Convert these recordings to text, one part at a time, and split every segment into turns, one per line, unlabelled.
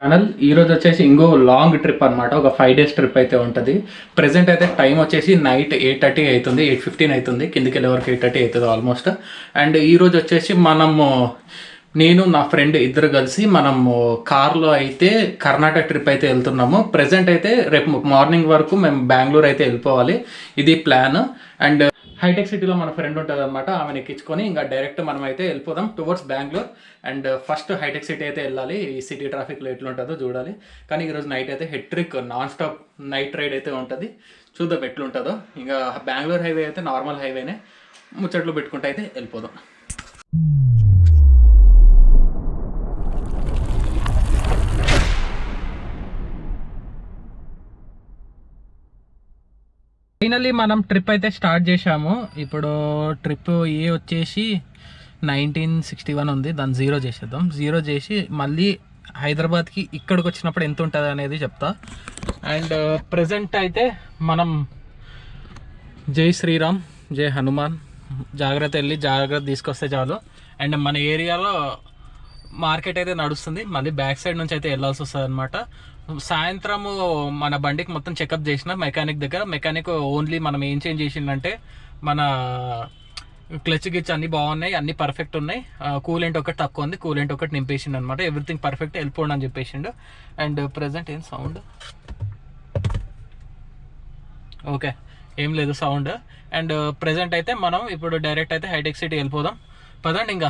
Channel ఈరోజు వచ్చేసి ఇంకో లాంగ్ ట్రిప్ అనమాట. ఒక 5 days ట్రిప్ అయితే ఉంటుంది. ప్రెసెంట్ అయితే టైం వచ్చేసి నైట్ 8:30 అవుతుంది, 8:15 అవుతుంది. కిందికి వెళ్ళే వరకు 8:30 అవుతుంది ఆల్మోస్ట్. అండ్ ఈరోజు వచ్చేసి నేను నా ఫ్రెండ్ ఇద్దరు కలిసి మనము కార్లో అయితే కర్ణాటక ట్రిప్ అయితే వెళ్తున్నాము. ప్రెసెంట్ అయితే రేపు మార్నింగ్ వరకు మేము బెంగళూరు అయితే వెళ్ళిపోవాలి. ఇది ప్లాన్. అండ్ హైటెక్ సిటీలో మన ఫ్రెండ్ ఉంటుంది అనమాట, ఆమెను ఎక్కించుకొని ఇంకా డైరెక్ట్ మనం అయితే వెళ్ళిపోదాం టువర్డ్స్ బెంగళూరు. అండ్ ఫస్ట్ హైటెక్ సిటీ అయితే వెళ్ళాలి. ఈ సిటీ ట్రాఫిక్లో ఎట్లుంటుందో చూడాలి. కానీ ఈరోజు నైట్ అయితే హెట్రిక్ నాన్ స్టాప్ నైట్ రైడ్ అయితే ఉంటుంది. చూద్దాం ఎట్లుంటుందో. ఇంకా బెంగళూరు హైవే అయితే నార్మల్ హైవేనే, ముచ్చట్లు పెట్టుకుంటూ అయితే వెళ్ళిపోదాం. ఫైనల్లీ మనం ట్రిప్ అయితే స్టార్ట్ చేసాము. ఇప్పుడు ట్రిప్ ఏ వచ్చేసి 1961 ఉంది, దాన్ని 0 చేసేద్దాం. 0 చేసి మళ్ళీ హైదరాబాద్కి ఇక్కడికి వచ్చినప్పుడు ఎంత ఉంటుంది అనేది చెప్తా. అండ్ ప్రజెంట్ అయితే మనం జై శ్రీరామ్ జై హనుమాన్, జాగ్రత్త వెళ్ళి జాగ్రత్త తీసుకొస్తే చాలు. అండ్ మన ఏరియాలో మార్కెట్ అయితే నడుస్తుంది, మళ్ళీ బ్యాక్ సైడ్ నుంచి అయితే వెళ్ళాల్సి వస్తుంది అనమాట. సాయంత్రము మన బండికి మొత్తం చెకప్ చేసిన మెకానిక్ దగ్గర. మెకానిక్ ఓన్లీ మనం ఏం చేంజ్ చేసిండంటే మన క్లచ్ గిచ్ అన్నీ బాగున్నాయి, అన్నీ పర్ఫెక్ట్ ఉన్నాయి, కూలెంట్ ఒకటి తక్కువ ఉంది, కూలెంట్ ఒకటి నింపేసిండు అనమాట. ఎవ్రీథింగ్ పర్ఫెక్ట్, వెళ్ళిపోండి అని చెప్పేసిండు. అండ్ ప్రజెంట్ ఏం సౌండ్ ఓకే ఏం లేదు సౌండ్. అండ్ ప్రజెంట్ అయితే మనం ఇప్పుడు డైరెక్ట్ అయితే హైటెక్ సిటీ వెళ్ళిపోదాం. పదండి, ఇంకా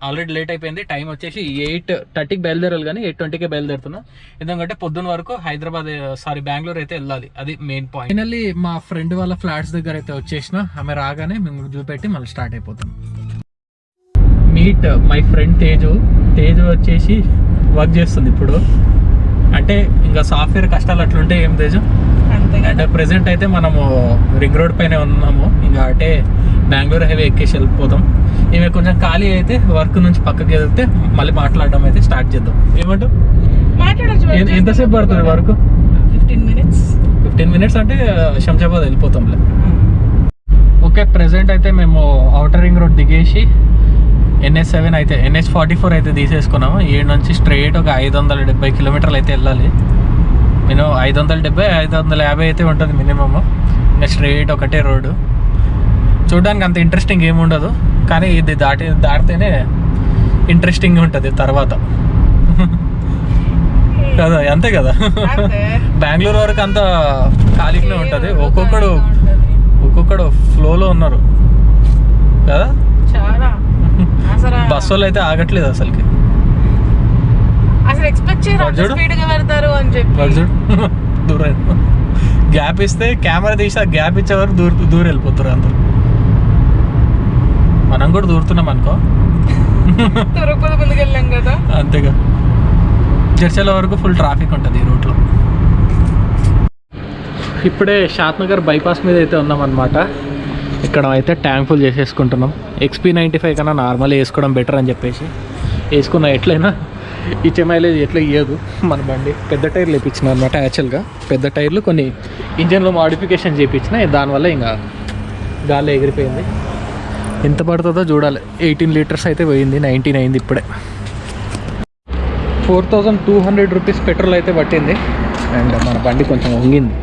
ఆల్రెడీ లేట్ అయిపోయింది. టైం వచ్చేసి 8:30కి బయలుదేరాలి, కానీ 8:20కే బయలుదేరుతున్నా. ఎందుకంటే పొద్దున్న వరకు బెంగళూరు అయితే వెళ్ళాలి, అది మెయిన్ పాయింట్. ఫైనల్లీ మా ఫ్రెండ్ వాళ్ళ ఫ్లాట్స్ దగ్గర అయితే వచ్చేసిన. ఆమె రాగానే మేము చూపెట్టి మళ్ళీ స్టార్ట్ అయిపోతాం. మీట్ మై ఫ్రెండ్ తేజు వచ్చేసి వర్క్ చేస్తుంది ఇప్పుడు. అంటే ఇంకా సాఫ్ట్వేర్ కష్టాలు అట్లుంటే ఏం తేజు. అండ్ ప్రెసెంట్ అయితే మనము రింగ్ రోడ్ పైన ఉన్నాము. ఇంకా అంటే బెంగళూరు హైవే ఎక్కేసి వెళ్ళిపోతాం. ఈమె కొంచెం ఖాళీ అయితే వర్క్ నుంచి పక్కకి వెళ్తే మళ్ళీ మాట్లాడడం అయితే స్టార్ట్ చేద్దాం. ఏమంటావు? ఎంతసేపు పడుతుంది వర్క్? 15 minutes అంటే శంషాబాద్ వెళ్ళిపోతాంలే. ఓకే, ప్రెసెంట్ అయితే మేము అవుటర్ రింగ్ రోడ్ దిగేసి NH7 అయితే NH44 అయితే తీసేసుకున్నాము. ఈడ నుంచి స్ట్రైట్ ఒక 570 కిలోమీటర్లు అయితే వెళ్ళాలి. నేను 570 550 అయితే ఉంటుంది మినిమమ్. ఇంకా స్ట్రైట్ ఒకటే రోడ్డు. చూడడానికి అంత ఇంట్రెస్టింగ్ ఏమి ఉండదు, కానీ ఇది దాటితేనే ఇంట్రెస్టింగ్ ఉంటుంది తర్వాత కదా, అంతే కదా. బెంగళూరు వరకు అంత ఖాళీగానే ఉంటుంది. ఒక్కొక్కడు ఫ్లోలో ఉన్నారు కదా. బస్సు వాళ్ళు అయితే ఆగట్లేదు అసలుకి. దూరం గ్యాప్ ఇస్తే కెమెరా తీసి ఆ గ్యాప్ ఇచ్చే వరకు దూరం వెళ్ళిపోతారు అందరు. మనం కూడా దూరుతున్నాం అనుకో, అంతేగా. చర్చల వరకు ఫుల్ ట్రాఫిక్ ఉంటుంది ఈ రూట్లో. ఇప్పుడే షాద్నగర్ బైపాస్ మీద అయితే ఉన్నామన్నమాట. ఇక్కడ అయితే ట్యాంక్ ఫుల్ చేసేసుకుంటున్నాం. XP95 కన్నా నార్మల్ వేసుకోవడం బెటర్ అని చెప్పేసి వేసుకున్నా. ఎట్లయినా ఇచ్చే మైలేజ్ ఎట్లా ఇవ్వదు మన బండి. పెద్ద టైర్లు వేయించిన అనమాట. యాక్చువల్గా పెద్ద టైర్లు కొన్ని ఇంజన్లో మాడిఫికేషన్ చేయించిన, దానివల్ల ఇంకా గాలి ఎగిరిపోయింది. ఎంత పడుతుందో చూడాలి. 18 లీటర్స్ అయితే పోయింది, 19 అయింది ఇప్పుడే. 4200 రూపీస్ పెట్రోల్ అయితే పట్టింది. అండ్ మన బండి కొంచెం వంగింది.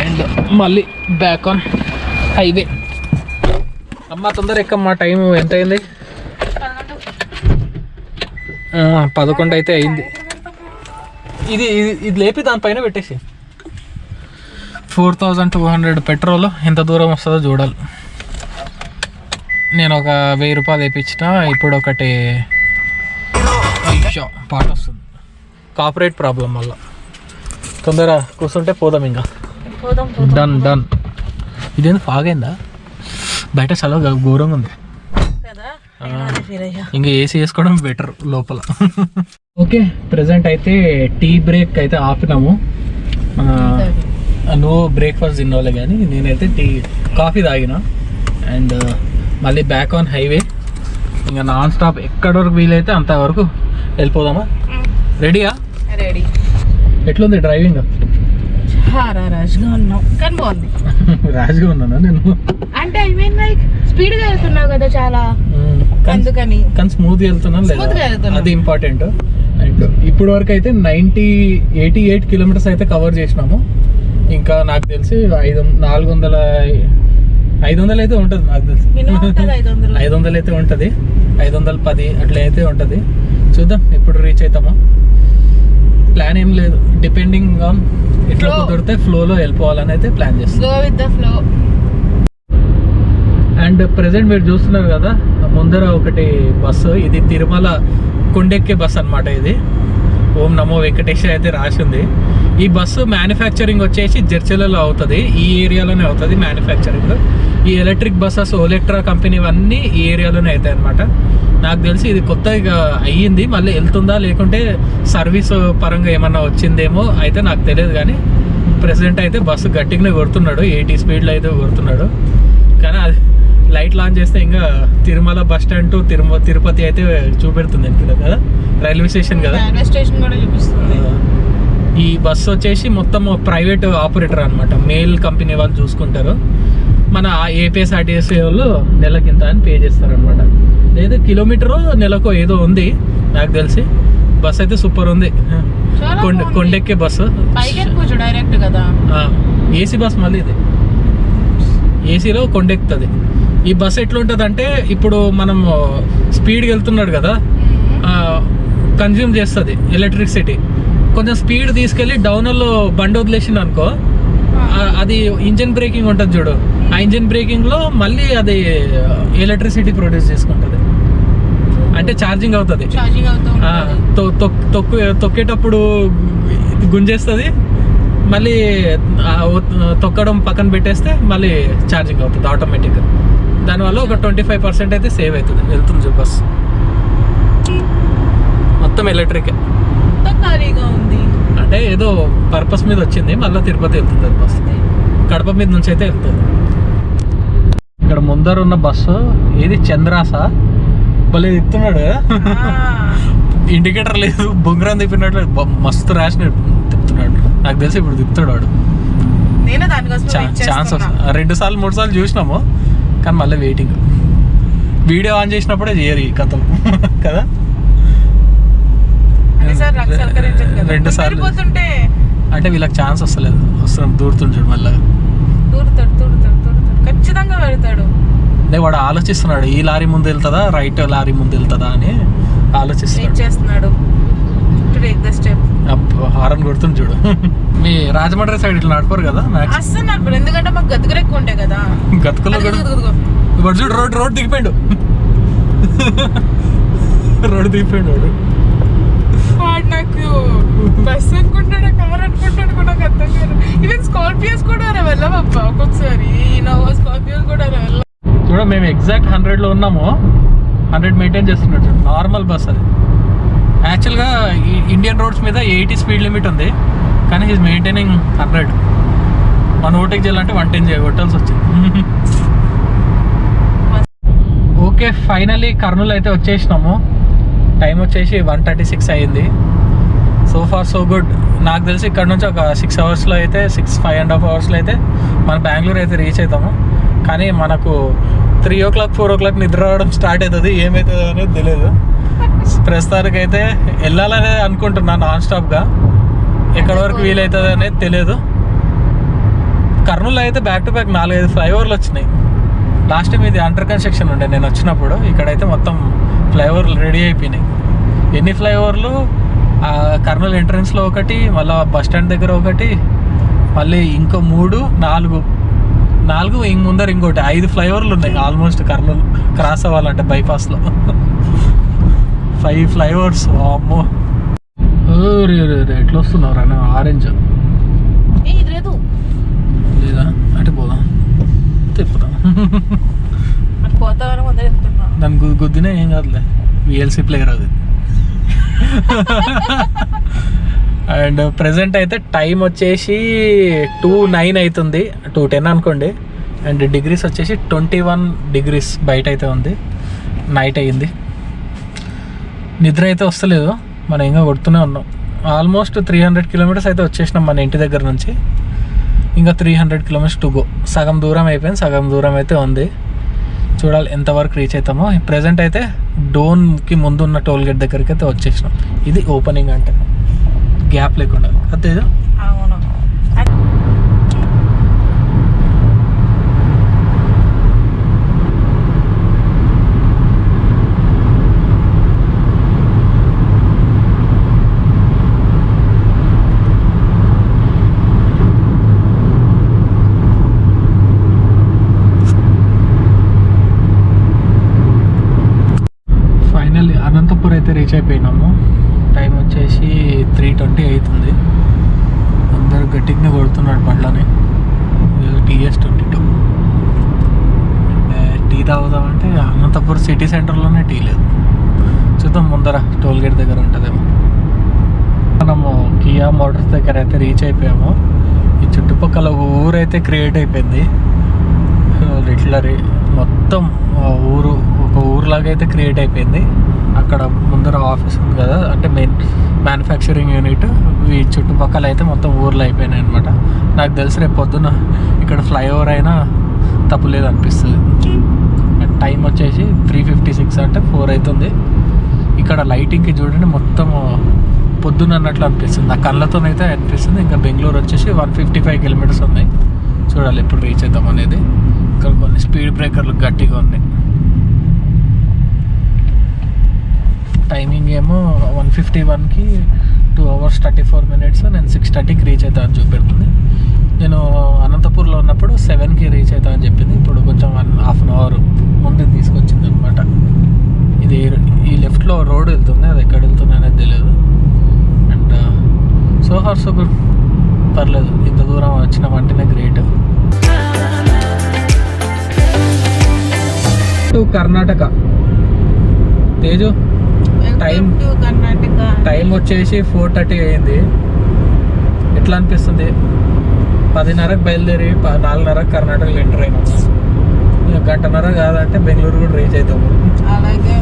అండ్ మళ్ళీ బ్యాక్ ఆన్ హైవే. అమ్మ తొందర ఎక్కమ్మా, టైం ఎంత అయింది? 11 అయితే అయింది. ఇది లేపి దానిపైన పెట్టేసి 4200 పెట్రోల్ ఎంత దూరం వస్తుందో చూడాలి. నేను ఒక 1000 రూపాయలు వేయించిన. ఇప్పుడు ఒకటి పాట వస్తుంది, కాపరేట్ ప్రాబ్లం వల్ల. తొందర కూర్చుంటే పోదాం, ఇంకా డన్. ఇదేంది ఫాగైందా? బయట చాలా ఘోరంగా ఉంది. ఇంకా ఏసీ వేసుకోవడం బెటర్ లోపల. ఓకే, ప్రెసెంట్ అయితే టీ బ్రేక్ అయితే ఆపినాము. నువ్వు బ్రేక్ఫాస్ట్ తిన్నోలే, కానీ నేనైతే కాఫీ తాగిన. అండ్ మళ్ళీ బ్యాక్ ఆన్ హైవే. ఇంకా నాన్ స్టాప్ ఎక్కడి వరకు వీలైతే అంతవరకు వెళ్ళిపోదామా? రెడీయా?
రెడీ.
ఎట్లుంది డ్రైవింగ్?
రాజ్గా ఉన్నావు కానీ బాగుంది.
రాజ్గా ఉన్నానా నేను?
అంటే ఐ మీన్ లైక్ స్పీడ్ గా వెళ్తున్నావు కదా చాలా, అందుకని.
కానీ స్మూత్ గా వెళ్తున్నాను లేదా, అది ఇంపార్టెంట్. అండ్ ఇప్పుడు వరకు అయితే 88 కిలోమీటర్స్ అయితే కవర్ చేసినాము. ఇంకా నాకు తెలిసి 400 500 అయితే ఉంటుంది నాకు తెలిసి. 500 అయితే ఉంటుంది, 510 అట్లా అయితే ఉంటుంది. చూద్దాం ఎప్పుడు రీచ్ అవుతామో. ప్లాన్ ఏం లేదు, డిపెండింగ్ ఆన్ ఎట్లా కుదిరితే ఫ్లోలో వెళ్ళిపోవాలని అయితే ప్లాన్ చేస్తాం. అండ్ ప్రెసెంట్ మీరు చూస్తున్నారు కదా ముందర ఒకటి బస్సు, ఇది తిరుమల కొండెక్కే బస్ అన్నమాట. ఇది ఓం నమో వెంకటేశ్వర అయితే రాసింది. ఈ బస్సు మ్యానుఫ్యాక్చరింగ్ వచ్చేసి జర్చలలో అవుతుంది, ఈ ఏరియాలోనే అవుతుంది మ్యానుఫ్యాక్చరింగ్. ఈ ఎలక్ట్రిక్ బస్సెస్ ఓలెక్ట్రా కంపెనీ అన్నీ ఈ ఏరియాలోనే అవుతాయి అనమాట. నాకు తెలిసి ఇది కొత్తగా అయ్యింది, మళ్ళీ వెళ్తుందా లేకుంటే సర్వీస్ పరంగా ఏమన్నా వచ్చిందేమో అయితే నాకు తెలియదు. కానీ ప్రెసెంట్ అయితే బస్సు గట్టిగానే కొడుతున్నాడు, 80 స్పీడ్లో అయితే కొడుతున్నాడు. కానీ అది లైట్ లాంచ్ చేస్తే ఇంకా Tirumala bus stand to Tirupati అయితే చూపెడుతుంది కదా, రైల్వే స్టేషన్ కదా. ఈ బస్సు వచ్చేసి మొత్తం ప్రైవేట్ ఆపరేటర్ అనమాట, మెయిల్ కంపెనీ వాళ్ళు చూసుకుంటారు. మన ఏపీఎస్ఆర్టీసీ వాళ్ళు నెలకింత అని పే చేస్తారు అనమాట. లేదా కిలోమీటరు నెలకు ఏదో ఉంది నాకు తెలిసి. బస్ అయితే సూపర్ ఉంది, కొండెక్కే బస్సు,
డైరెక్ట్ కదా.
ఏసీ బస్, మళ్ళీ ఇది ఏసీలో కొండెక్కుతుంది. ఈ బస్ ఎట్లుంటుంది అంటే ఇప్పుడు మనం స్పీడ్కి వెళ్తున్నాడు కదా, కన్జ్యూమ్ చేస్తుంది ఎలక్ట్రిసిటీ. కొంచెం స్పీడ్ తీసుకెళ్ళి డౌన్లో బండి వదిలేసింది అనుకో, అది ఇంజిన్ బ్రేకింగ్ ఉంటుంది చూడు, ఆ ఇంజిన్ బ్రేకింగ్లో మళ్ళీ అది ఎలక్ట్రిసిటీ ప్రొడ్యూస్ చేసుకుంటుంది, అంటే ఛార్జింగ్ అవుతుంది. తొక్కేటప్పుడు గుంజేస్తుంది, మళ్ళీ తొక్కడం పక్కన పెట్టేస్తే మళ్ళీ ఛార్జింగ్ అవుతుంది ఆటోమేటిక్గా. దానివల్ల ఒక 25% అయితే సేవ్ అవుతుంది. వెళ్తుంది బస్ మొత్తం ఎలక్ట్రిక్, అంటే ఏదో పర్పస్ మీద వచ్చింది. మళ్ళీ తిరుపతి వెళ్తుంది అది బస్, కడప మీద నుంచి అయితే వెళ్తుంది. ఇక్కడ ముందర ఉన్న బస్సు ఇది చంద్రాస, భలే తిప్పుతున్నాడు కదా, ఇండికేటర్ లేదు, బొంగరం తిప్పినట్లు మస్తు ర్యాష్ తిప్పుతున్నాడు. నాకు తెలిసి ఇప్పుడు తిప్పుతాడు వాడు. ఛాన్స్ 2 సార్లు 3 సార్లు చూసినాము, కానీ మళ్ళీ వెయిటింగ్. వీడియో ఆన్ చేసినప్పుడే చేయరు ఈ కథ కదా. 2 సార్లు అంటే వీళ్ళకి ఛాన్స్ వస్తలేదు, దూరుతుంటాడు మళ్ళీ.
ఖచ్చితంగా వెళ్తాడు.
వాడు ఆలోచిస్తున్నాడు, ఈ లారీ ముందు వెళ్తుందా రైట్ లారీ ముందు వెళ్తుందా అని ఆలోచిస్తున్నాడు. హారన్ కొడుతుంది చూడు. మీ రాజమండ్రి సైడ్ ఇట్లా నడపరు కదా,
అస్సలు నడపరు, ఎందుకంటే మాకు గతుకులు ఎక్కువ ఉంటాయి కదా.
గతుకులో వాడు చూడు రోడ్ దిగిపోయాడు, రోడ్ దిగిపోయాడు వాడు.
నాకు బస్ అనుకుంటాడు, కార్ అనుకుంటాడు కూడా నాకు అర్థం కాదు. ఈవెన్ స్కార్పియోస్ కూడా వెళ్ళవబ్బా ఒక్కొక్కసారి, స్కార్పియోస్ కూడా వెళ్ళ.
చూడ మేము ఎగ్జాక్ట్ 100లో ఉన్నాము, 100 మెయింటైన్ చేస్తున్నాడు. నార్మల్ బస్ అది. యాక్చువల్గా ఇండియన్ రోడ్స్ మీద 80 స్పీడ్ లిమిట్ ఉంది, కానీ ఈజ్ మెయింటైనింగ్ 100. మన ఓవర్టేక్ చేయాలంటే 110 కొట్టాల్సి వచ్చింది. ఓకే, ఫైనల్లీ కర్నూలు అయితే వచ్చేసినాము. టైం వచ్చేసి 1:36 అయ్యింది. So far so good. నాకు తెలిసి ఇక్కడ నుంచి ఒక 6 అవర్స్లో అయితే 5.5 అవర్స్లో అయితే మన బెంగళూరు అయితే రీచ్ అవుతాము. కానీ మనకు 3 o'clock 4 o'clock నిద్ర రావడం స్టార్ట్ అవుతుంది, ఏమవుతుందో అనేది తెలియదు. ప్రస్తుతానికి అయితే వెళ్ళాలనే అనుకుంటున్నాను నాన్ స్టాప్గా, ఎక్కడి వరకు వీలవుతుంది అనేది తెలియదు. కర్నూలు అయితే బ్యాక్ టు బ్యాక్ 4-5 ఫ్లైఓవర్లు వచ్చినాయి. లాస్ట్ టైం ఇది అండర్ కన్స్ట్రక్షన్ ఉండే నేను వచ్చినప్పుడు, ఇక్కడైతే మొత్తం ఫ్లైఓవర్లు రెడీ అయిపోయినాయి. ఎన్ని ఫ్లైఓవర్లు, కర్నూలు ఎంట్రన్స్లో ఒకటి, మళ్ళీ బస్ స్టాండ్ దగ్గర ఒకటి, మళ్ళీ ఇంకో 3, 4 ఇంక ముందర ఇంకోటి 5 ఫ్లైఓవర్లు ఉన్నాయి ఆల్మోస్ట్ కర్నూలు క్రాస్ అవ్వాలంటే బైపాస్లో. 5 ఫ్లైఓవర్స్. అమ్మో ఎట్లా వస్తున్నారు అన్న. ఆరెంజ్ లేదా అంటే పోదాం, తిప్పుదాం. దాని గుద్దినా ఏం కాదులే, VLC ప్లేయర్ అది. అండ్ ప్రెసెంట్ అయితే టైం వచ్చేసి 2:09 అవుతుంది, 2:10 అనుకోండి. అండ్ డిగ్రీస్ వచ్చేసి 21 degrees బయట అయితే ఉంది. నైట్ అయ్యింది, నిద్ర అయితే వస్తలేదు, మనం ఇంకా కొడుతూనే ఉన్నాం. ఆల్మోస్ట్ 300 kilometers అయితే వచ్చేసినాం మన ఇంటి దగ్గర నుంచి. ఇంకా 300 kilometers టు గో. సగం దూరం అయిపోయింది, సగం దూరం అయితే ఉంది. చూడాలి ఎంతవరకు రీచ్ అవుతామో. ప్రెసెంట్ అయితే డోన్కి ముందు ఉన్న టోల్ గేట్ దగ్గరికి అయితే వచ్చేసినాం. ఇది ఓపెనింగ్ అంటే గ్యాప్ లేకుండా అంతే.
అవును.
ఫైనల్లీ అనంతపూర్ అయితే రీచ్ అయిపోయినాము. టైం వచ్చేసి 3:20 అవుతుంది. అందరు గట్టిగానే కొడుతున్నాడు బండ్లని. TS22 టీ తాగుదామంటే అనంతపూర్ సిటీ సెంటర్లోనే టీ లేదు. చూద్దాం ముందర టోల్ గేట్ దగ్గర ఉంటుందేమో. మనము కియా మోటార్స్ దగ్గర అయితే రీచ్ అయిపోయాము. ఈ చుట్టుపక్కల ఒక ఊరైతే క్రియేట్ అయిపోయింది. లిటరరీ మొత్తం ఊరు ఒక ఊరులాగా అయితే క్రియేట్ అయిపోయింది. అక్కడ ముందర ఆఫీస్ ఉంది కదా, అంటే మెయిన్ మ్యానుఫ్యాక్చరింగ్ యూనిట్. ఈ చుట్టుపక్కల అయితే మొత్తం ఊర్లు అయిపోయినాయి అనమాట. నాకు తెలిసి రేపు పొద్దున ఇక్కడ ఫ్లైఓవర్ అయినా తప్పులేదు అనిపిస్తుంది. టైం వచ్చేసి 3:56 అంటే 4 అవుతుంది. ఇక్కడ లైటింగ్కి చూడండి మొత్తం పొద్దున అన్నట్లు అనిపిస్తుంది. ఆ కళ్ళతోనైతే అనిపిస్తుంది. ఇంకా బెంగళూరు వచ్చేసి 155 కిలోమీటర్స్ ఉన్నాయి. చూడాలి ఎప్పుడు రీచ్ అవుతాం అనేది. ఇక్కడ కొన్ని స్పీడ్ బ్రేకర్లు గట్టిగా ఉన్నాయి. టైమింగ్ ఏమో 1:51కి 2 hours 34 minutes. నేను 6:30కి రీచ్ అవుతా అని చూపెడుతుంది. నేను అనంతపూర్లో ఉన్నప్పుడు 7కి రీచ్ అవుతా అని చెప్పింది. ఇప్పుడు కొంచెం 1.5 hour ముందు తీసుకొచ్చింది అనమాట. ఇది ఈ లెఫ్ట్లో రోడ్ వెళ్తుంది, అది ఎక్కడ వెళ్తుంది అనేది తెలియదు. And so far so good, పర్లేదు. ఇంత దూరం వచ్చినామంటేనే great. To Karnataka. Teju time వచ్చేసి 4:30 అయింది. ఎట్లా అనిపిస్తుంది? 10:30కి బయలుదేరి 4:30కి కర్ణాటకలో ఎంటర్ అయినాము. గంటన్నర కాదంటే బెంగళూరు కూడా రీచ్ అవుతాము.
అలాగే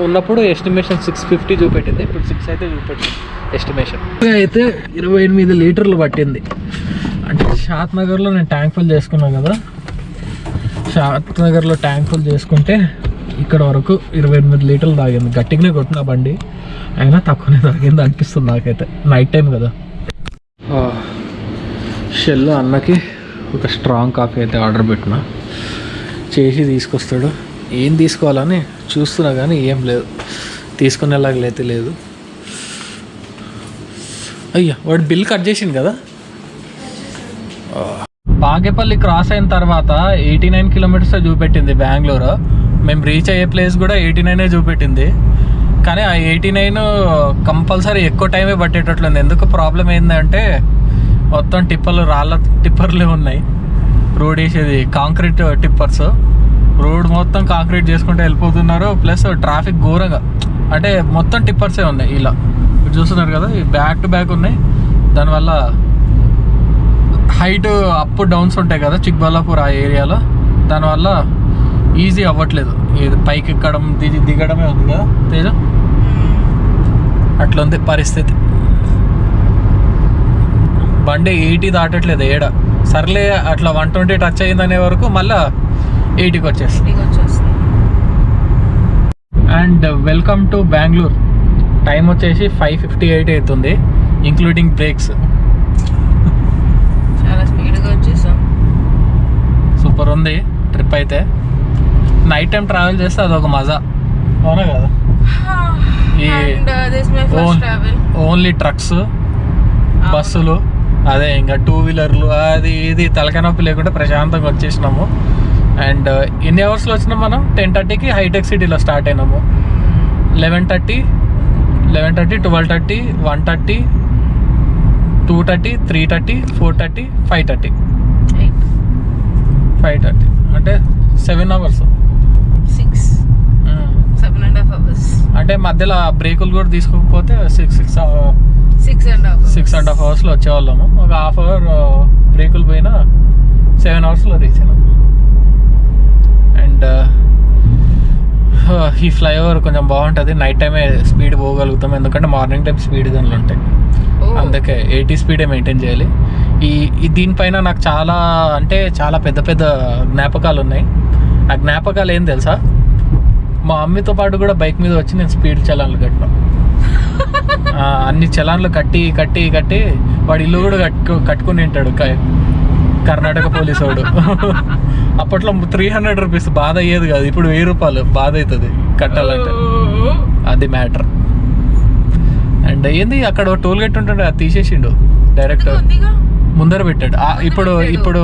ఉన్నప్పుడు ఎస్టిమేషన్ 650 చూపెట్టింది. ఇప్పుడు 6 అయితే చూపెట్టింది ఎస్టిమేషన్. అయితే 28 లీటర్లు పట్టింది. అంటే షాద్ నగర్లో నేను ట్యాంక్ ఫుల్ చేసుకున్నాను కదా, షాద్ నగర్లో ట్యాంక్ ఫుల్ చేసుకుంటే ఇక్కడ వరకు 28 లీటర్లు తాగింది. గట్టిగానే కొట్టిన బండి, అయినా తక్కువనే తాగింది అనిపిస్తుంది నాకైతే. నైట్ టైం కదా. షెల్ అన్నకి ఒక స్ట్రాంగ్ కాఫీ అయితే ఆర్డర్ పెట్టిన, చేసి తీసుకొస్తాడు. ఏం తీసుకోవాలని చూస్తున్నా కానీ ఏం లేదు, తీసుకునేలాగైతే లేదు. అయ్యా వాడు బిల్ కట్ చేసింది కదా. బాగేపల్లి క్రాస్ అయిన తర్వాత 89 కిలోమీటర్స్ చూపెట్టింది బెంగళూరు. మేము రీచ్ అయ్యే ప్లేస్ కూడా 89 చూపెట్టింది. కానీ ఆ 89 కంపల్సరీ ఎక్కువ టైమే పట్టేటట్లుంది. ఎందుకు ప్రాబ్లం ఏంటంటే మొత్తం టిప్పర్లు, రాళ్ళ టిప్పర్లే ఉన్నాయి. రోడ్ వేసేది కాంక్రీట్ టిప్పర్స్. రోడ్ మొత్తం కాంక్రీట్ చేసుకుంటూ వెళ్ళిపోతున్నారు. ప్లస్ ట్రాఫిక్ ఘోరంగా, అంటే మొత్తం టిప్పర్సే ఉన్నాయి. ఇలా మీరు చూస్తున్నారు కదా, బ్యాక్ టు బ్యాక్ ఉన్నాయి. దానివల్ల హైట్ అప్ డౌన్స్ ఉంటాయి కదా చిక్బల్లాపూర్ ఆ ఏరియాలో, దానివల్ల ఈజీ అవ్వట్లేదు. ఇది పైకి ఎక్కడం దిగడమే ఉంది కదా తేజ, అట్లుంది పరిస్థితి. బండి 80 దాటట్లేదు ఏడ. సర్లే అట్లా 120 టచ్ అయిందనే వరకు మళ్ళీ 80కి వచ్చేస్తుంది. And welcome to Bengaluru. Time వచ్చేసి 5:58 అవుతుంది ఇంక్లూడింగ్ బ్రేక్స్.
చాలా స్పీడ్గా వచ్చేసాం.
సూపర్ ఉంది ట్రిప్ అయితే. నైట్ టైం ట్రావెల్ చేస్తే అదొక మజా, అవునా కదా. ఈ ఓన్లీ ట్రక్స్, బస్సులు, అదే ఇంకా 2 వీలర్లు, అది ఇది తలకాయ నొప్పి లేకుండా ప్రశాంతంగా వచ్చేసినాము. అండ్ ఎన్ని అవర్స్లో వచ్చినాం మనం? 10:30కి హైటెక్ సిటీలో స్టార్ట్ అయినాము. 11:30, 12:30, 1:30, 2:30, 3:30, 4:30, 5:30. 5:30 అంటే 7 hours.
7.5 hours.
అంటే మధ్యలో బ్రేకులు కూడా తీసుకోకపోతే 6.5 hours లో వచ్చేవాళ్ళము. ఒక హాఫ్ అవర్ బ్రేకులు పోయినా 7 hours లో రీచ్ అయినాం. అండ్ ఈ ఫ్లైఓవర్ కొంచెం బాగుంటుంది. నైట్ టైమే స్పీడ్ పోగలుగుతాం, ఎందుకంటే మార్నింగ్ టైం స్పీడ్ గన్లు ఉంటాయి, అందుకే 80 స్పీడే మెయింటైన్ చేయాలి. ఈ దీనిపైన నాకు చాలా అంటే చాలా పెద్ద పెద్ద జ్ఞాపకాలు ఉన్నాయి. ఆ జ్ఞాపకాలు ఏం తెలుసా, మా మమ్మీతో పాటు కూడా బైక్ మీద వచ్చి నేను స్పీడ్ చలాన్లు కట్టినా. అన్ని చలాన్లు కట్టి కట్టి కట్టి వాడు ఇల్లు కూడా కట్టుకుని ఉంటాడు కర్ణాటక పోలీసు వాడు. అప్పట్లో 300 రూపీస్ బాధ అయ్యేది కాదు, ఇప్పుడు 1000 రూపాయలు బాధ అవుతుంది కట్టాలంటే. అది మ్యాటర్. అండ్ ఏంది అక్కడ టోల్ గేట్ ఉంటుండే, అది తీసేసిండు డైరెక్ట్ ముందర పెట్టాడు. ఇప్పుడు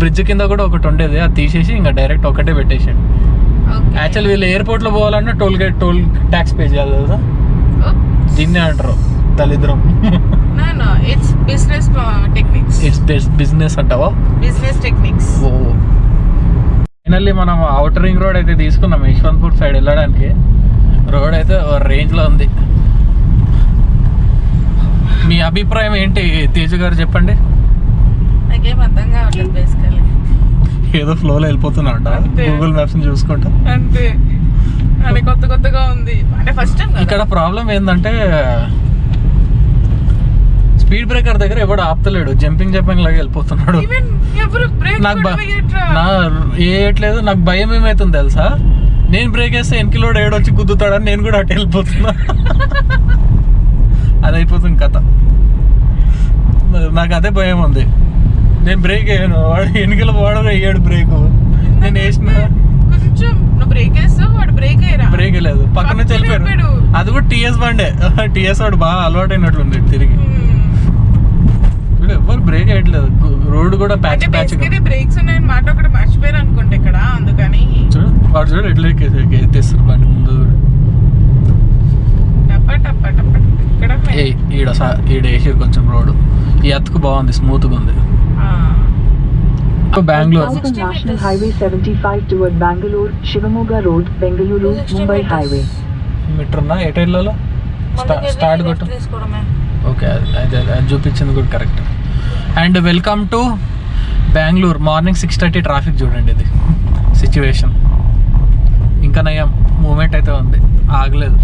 బ్రిడ్జ్ కింద కూడా ఒకటి ఉండేది, అది తీసేసి ఇంకా డైరెక్ట్ ఒకటే పెట్టేసాడు. యాక్చువల్ వీళ్ళు ఎయిర్పోర్ట్లో పోవాలన్నా టోల్ ట్యాక్స్ పే చేయాలి కదా, దీన్నే అంటారు దళిద్రం.
ఇట్స్
బిజినెస్ అంటావా?
Business techniques.
ఓ ఫైనల్లీ మనం అవుటర్ రింగ్ రోడ్ అయితే తీసుకున్నాం యశ్వంత్పూర్ సైడ్ వెళ్ళడానికి. రోడ్ అయితే రేంజ్లో ఉంది. మీ అభిప్రాయం ఏంటి తేజు గారు, చెప్పండి.
నాకేం అర్థం కావట్లేదు బేసికల్లీ.
ఏదో ఫ్లోలో వెళ్ళిపోతున్నా గూగుల్ మ్యాప్స్ చూసుకుంటా
అంతే. అది కొత్తగా ఉంది అంటే ఫస్ట్ టైం.
ఇక్కడ ప్రాబ్లం ఏంటంటే స్పీడ్ బ్రేకర్ దగ్గర ఎవడు ఆపుతలేడు, జంపింగ్ లాగా వెళ్ళిపోతున్నాడు. ఏట్లేదు, నాకు భయం ఏమైతుంది తెలుసా, నేను బ్రేక్ వేస్తే ఎన్కిలోడు ఏడొచ్చి గుద్దుతాడని నేను కూడా అటు వెళ్ళిపోతున్నా. అది అయిపోతుంది కథ. నాకు అదే భయం ఉంది. నేను బ్రేక్ వేయను, వాడు ఎన్నికల వాడు వేయడు బ్రేక్, నేను వేసిన బ్రేక్ లేదు, పక్కన వెళ్ళిపోయాడు. అది కూడా టీఎస్ బండే. టీఎస్ వాడు బాగా అలవాటైనట్లుంది తిరిగి. ఎవరు బ్రేక్ వేయట్లేదు, రోడ్ కూడా ప్యాచ్
బ్రేక్స్ ఉన్నాయని మాట ఒకటి మర్చిపోయారు అనుకుంటే ఇక్కడ, అందుకని
చూడు వాడు చూడు ఎట్లా ఎత్తేస్తారు బండి ముందు. ఈడ వేసి కొంచెం రోడ్ ఈ అతుకు బాగుంది, స్మూత్గా ఉంది. Bengaluru
National Highway 75 toward Bangalore, Shivamogga Road, Bengaluru, Mumbai Highway.
మీటర్నా ఎటు వెళ్ళాలో స్టార్ట్ కొట్టు. ఓకే, అది చూపించింది కూడా correct. And welcome to Bengaluru. Morning 6:30 traffic చూడండి, ఇది సిచ్యువేషన్. ఇంకా నయం మూమెంట్ అయితే ఉంది, ఆగలేదు.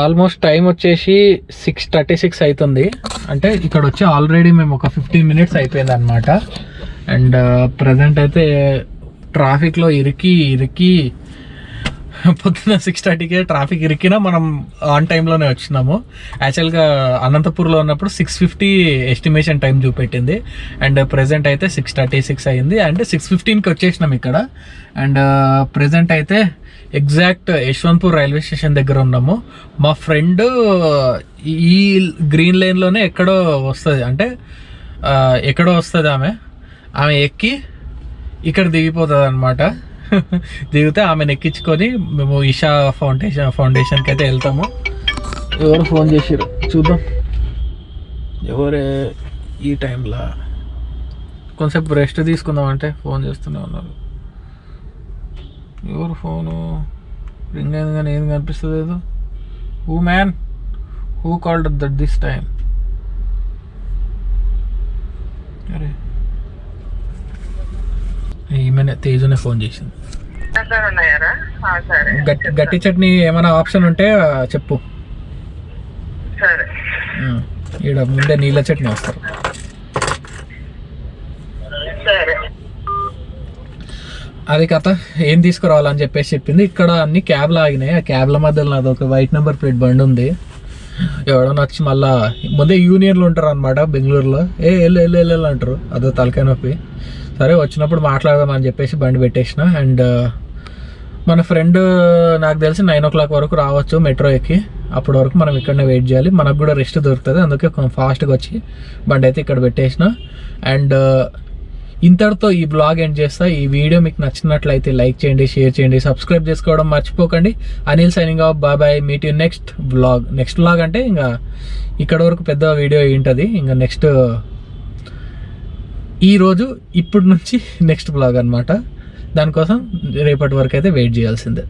ఆల్మోస్ట్ టైం వచ్చేసి 6:36 అవుతుంది. అంటే ఇక్కడ వచ్చి ఆల్రెడీ మేము ఒక 15 minutes అయిపోయింది అనమాట. అండ్ ప్రజెంట్ అయితే ట్రాఫిక్లో ఇరికి పొద్దున్న 6:30కే ట్రాఫిక్ ఇరికినా మనం ఆన్ టైంలోనే వచ్చినాము. యాక్చువల్గా అనంతపూర్లో ఉన్నప్పుడు 6:50 ఎస్టిమేషన్ టైం చూపెట్టింది. అండ్ ప్రజెంట్ అయితే 6:36 అయింది. అంటే 6:15కి వచ్చేసినాం ఇక్కడ. అండ్ ప్రజెంట్ అయితే ఎగ్జాక్ట్ యశ్వంత్పూర్ రైల్వే స్టేషన్ దగ్గర ఉన్నాము. మా ఫ్రెండ్ ఈ గ్రీన్ లైన్లోనే ఎక్కడో వస్తుంది, అంటే ఎక్కడో వస్తుంది ఆమె ఎక్కి ఇక్కడ దిగిపోతుంది అనమాట. దిగితే ఆమెను ఎక్కించుకొని మేము ఈషా ఫౌండేషన్కి అయితే వెళ్తాము. ఎవరు ఫోన్ చేసారు చూద్దాం, ఎవరే ఈ టైంలో. కొంచెంసేపు రెస్ట్ తీసుకుందామంటే ఫోన్ చేస్తూనే ఉన్నారు. ఎవరు ఫోను రింగ్ అయింది కానీ ఏం కనిపిస్తుంది లేదు. Who man who called that this time? అరే ఈమెనే తేజునే ఫోన్ చేసింది. గట్టి చట్నీ ఏమైనా ఆప్షన్ ఉంటే చెప్పు. ఈడ ముందే నీళ్ళ చట్నీ వస్తారు. అది కథ ఏం తీసుకురావాలని చెప్పేసి చెప్పింది. ఇక్కడ అన్ని క్యాబ్లు ఆగినాయి. ఆ క్యాబ్ల మధ్యలో నాది ఒక వైట్ నెంబర్ ప్లేట్ బండి ఉంది. ఎవడన్నా వచ్చి మళ్ళా ముందే యూనియన్లు ఉంటారు అనమాట బెంగళూరులో, వెళ్ళు అంటారు. అదో తలకాయ నొప్పి. సరే వచ్చినప్పుడు మాట్లాడదామని చెప్పేసి బండి పెట్టేసిన. అండ్ మన ఫ్రెండ్ నాకు తెలిసి 9 o'clock వరకు రావచ్చు మెట్రో ఎక్కి. అప్పటి వరకు మనం ఇక్కడనే వెయిట్ చేయాలి, మనకు కూడా రెస్ట్ దొరుకుతుంది. అందుకే కొంచెం ఫాస్ట్గా వచ్చి బండి అయితే ఇక్కడ పెట్టేసిన. అండ్ ఇంతటితో ఈ బ్లాగ్ ఎండ్ చేస్తా. ఈ వీడియో మీకు నచ్చినట్లయితే లైక్ చేయండి, షేర్ చేయండి, సబ్స్క్రైబ్ చేసుకోవడం మర్చిపోకండి. Anil signing off, bye. Meet you next blog అంటే ఇంకా ఇక్కడ వరకు పెద్ద వీడియో ఏంటది. ఇంకా నెక్స్ట్ ఈరోజు ఇప్పటి నుంచి నెక్స్ట్ బ్లాగ్ అనమాట. దానికోసం రేపటి వరకు అయితే వెయిట్ చేయాల్సిందే.